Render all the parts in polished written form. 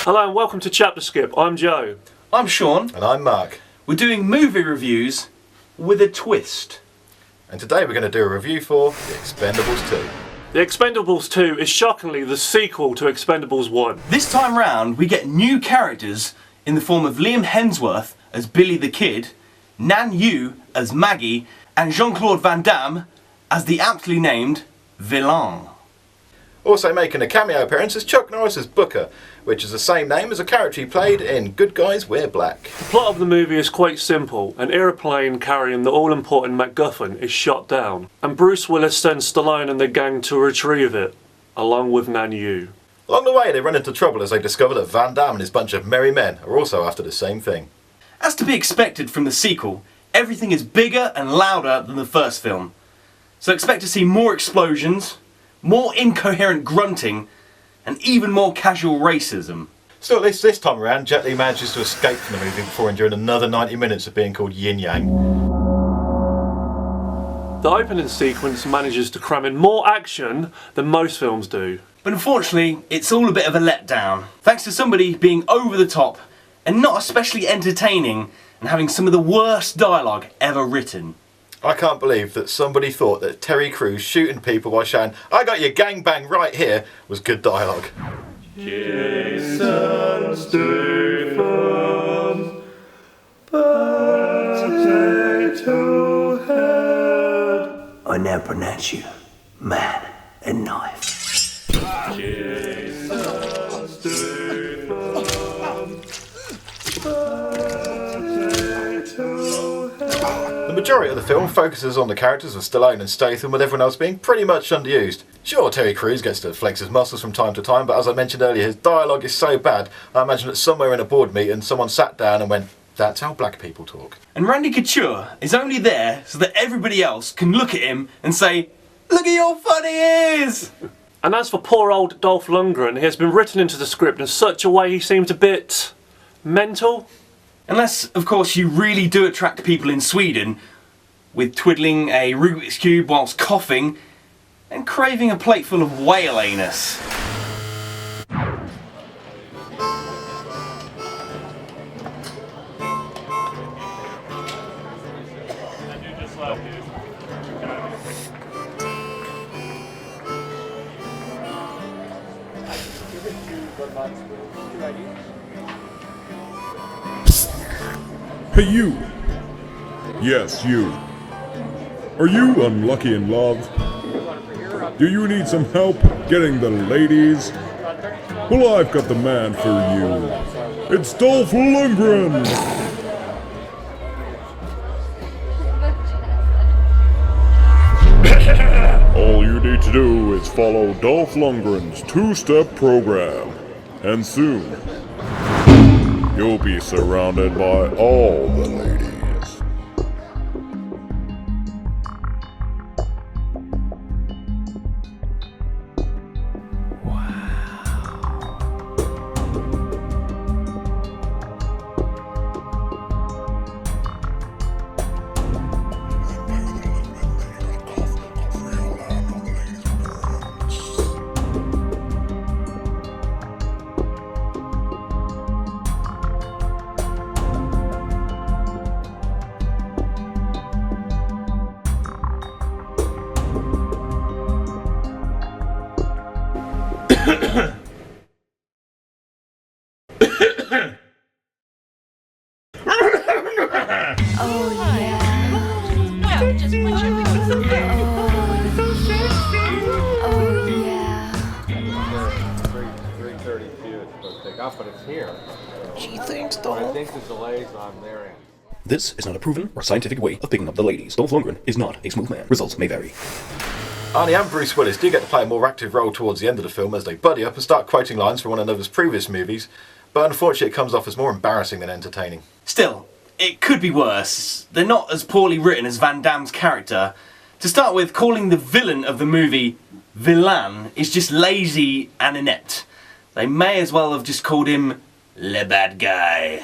Hello and welcome to ChapterSkip. I'm Joe. I'm Sean. And I'm Mark. We're doing movie reviews with a twist. And today we're going to do a review for The Expendables 2. The Expendables 2 is shockingly the sequel to Expendables 1. This time round, we get new characters in the form of Liam Hemsworth as Billy the Kid, Nan Yu as Maggie, and Jean-Claude Van Damme as the aptly named Villain. Also making a cameo appearance is Chuck Norris as Booker, which is the same name as a character he played in Good Guys Wear Black. The plot of the movie is quite simple. An aeroplane carrying the all-important MacGuffin is shot down, and Bruce Willis sends Stallone and the gang to retrieve it, along with Nan Yu. Along the way they run into trouble as they discover that Van Damme and his bunch of merry men are also after the same thing. As to be expected from the sequel, everything is bigger and louder than the first film. So expect to see more explosions, more incoherent grunting, and even more casual racism. Still, at least this time around, Jet Li manages to escape from the movie before enduring another 90 minutes of being called Yin Yang. The opening sequence manages to cram in more action than most films do. But unfortunately, it's all a bit of a letdown, thanks to somebody being over the top and not especially entertaining and having some of the worst dialogue ever written. I can't believe that somebody thought that Terry Crews shooting people while shouting, "I got your gangbang right here," was good dialogue. Jason Statham, potato head. I now pronounce you man and knife. Jason Statham, potato head. The majority of the film focuses on the characters of Stallone and Statham, with everyone else being pretty much underused. Sure, Terry Crews gets to flex his muscles from time to time, but as I mentioned earlier, his dialogue is so bad, I imagine that somewhere in a board meeting someone sat down and went, "That's how black people talk." And Randy Couture is only there so that everybody else can look at him and say, "Look at how funny he is!" And as for poor old Dolph Lundgren, he has been written into the script in such a way he seems a bit mental. Unless, of course, you really do attract people in Sweden with twiddling a Rubik's Cube whilst coughing and craving a plate full of whale anus. Hey you! Yes, you. Are you unlucky in love? Do you need some help getting the ladies? Well, I've got the man for you. It's Dolph Lundgren! All you need to do is follow Dolph Lundgren's two-step program. And soon, you'll be surrounded by all the ladies. Just put your lips in there. Oh yeah. 3:32 it's supposed to take off, but it's here. She thinks, I Dolph. think the delay's on their end. This is not a proven or scientific way of picking up the ladies. Dolph Lundgren is not a smooth man. Results may vary. Arnie and Bruce Willis do get to play a more active role towards the end of the film as they buddy up and start quoting lines from one another's previous movies, but unfortunately it comes off as more embarrassing than entertaining. Still, it could be worse. They're not as poorly written as Van Damme's character. To start with, calling the villain of the movie Villain is just lazy and inept. They may as well have just called him Le Bad Guy.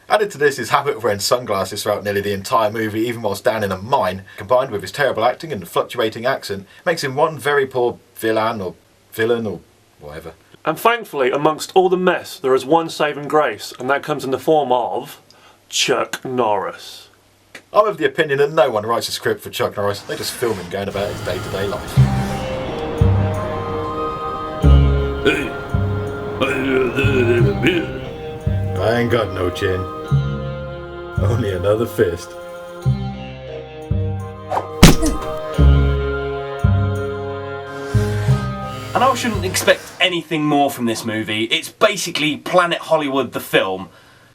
Added to this, his habit of wearing sunglasses throughout nearly the entire movie, even whilst down in a mine, combined with his terrible acting and fluctuating accent, makes him one very poor villain or whatever. And thankfully, amongst all the mess, there is one saving grace, and that comes in the form of Chuck Norris. I'm of the opinion that no one writes a script for Chuck Norris, they just film him going about his day-to-day life. I ain't got no chin. Only another fist. And I shouldn't expect anything more from this movie. It's basically Planet Hollywood the film,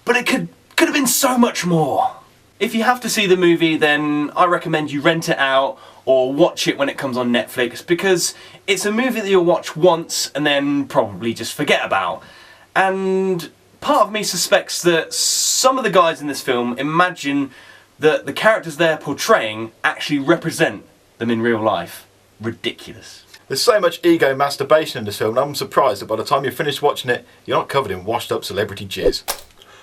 but it could have been so much more. If you have to see the movie, then I recommend you rent it out or watch it when it comes on Netflix, because it's a movie that you'll watch once and then probably just forget about. And part of me suspects that some of the guys in this film imagine that the characters they're portraying actually represent them in real life. Ridiculous. There's so much ego masturbation in this film, and I'm surprised that by the time you finish watching it, you're not covered in washed up celebrity jizz.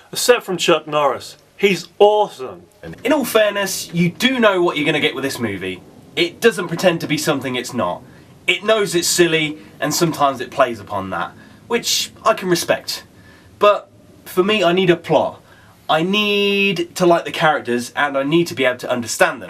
Except from Chuck Norris. He's awesome. In all fairness, you do know what you're going to get with this movie. It doesn't pretend to be something it's not. It knows it's silly, and sometimes it plays upon that, which I can respect. But for me, I need a plot. I need to like the characters, and I need to be able to understand them.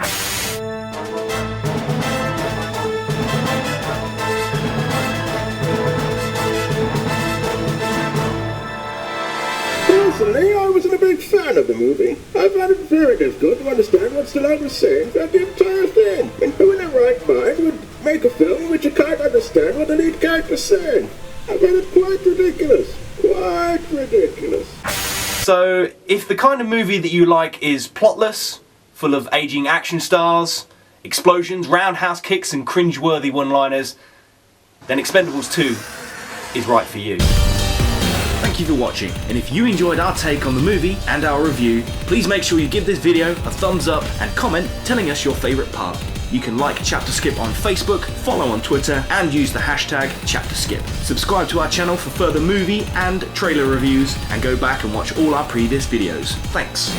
Personally, I wasn't a big fan of the movie. I found it very difficult to understand what Stallone was saying throughout the entire thing. And who in their right mind would make a film in which you can't understand what the lead character's saying? I found it quite ridiculous. Quite ridiculous. So, if the kind of movie that you like is plotless, full of aging action stars, explosions, roundhouse kicks and cringe-worthy one-liners, then Expendables 2 is right for you. Thank you for watching, and if you enjoyed our take on the movie and our review, please make sure you give this video a thumbs up and comment telling us your favourite part. You can like ChapterSkip on Facebook, follow on Twitter, and use the hashtag ChapterSkip. Subscribe to our channel for further movie and trailer reviews, and go back and watch all our previous videos. Thanks.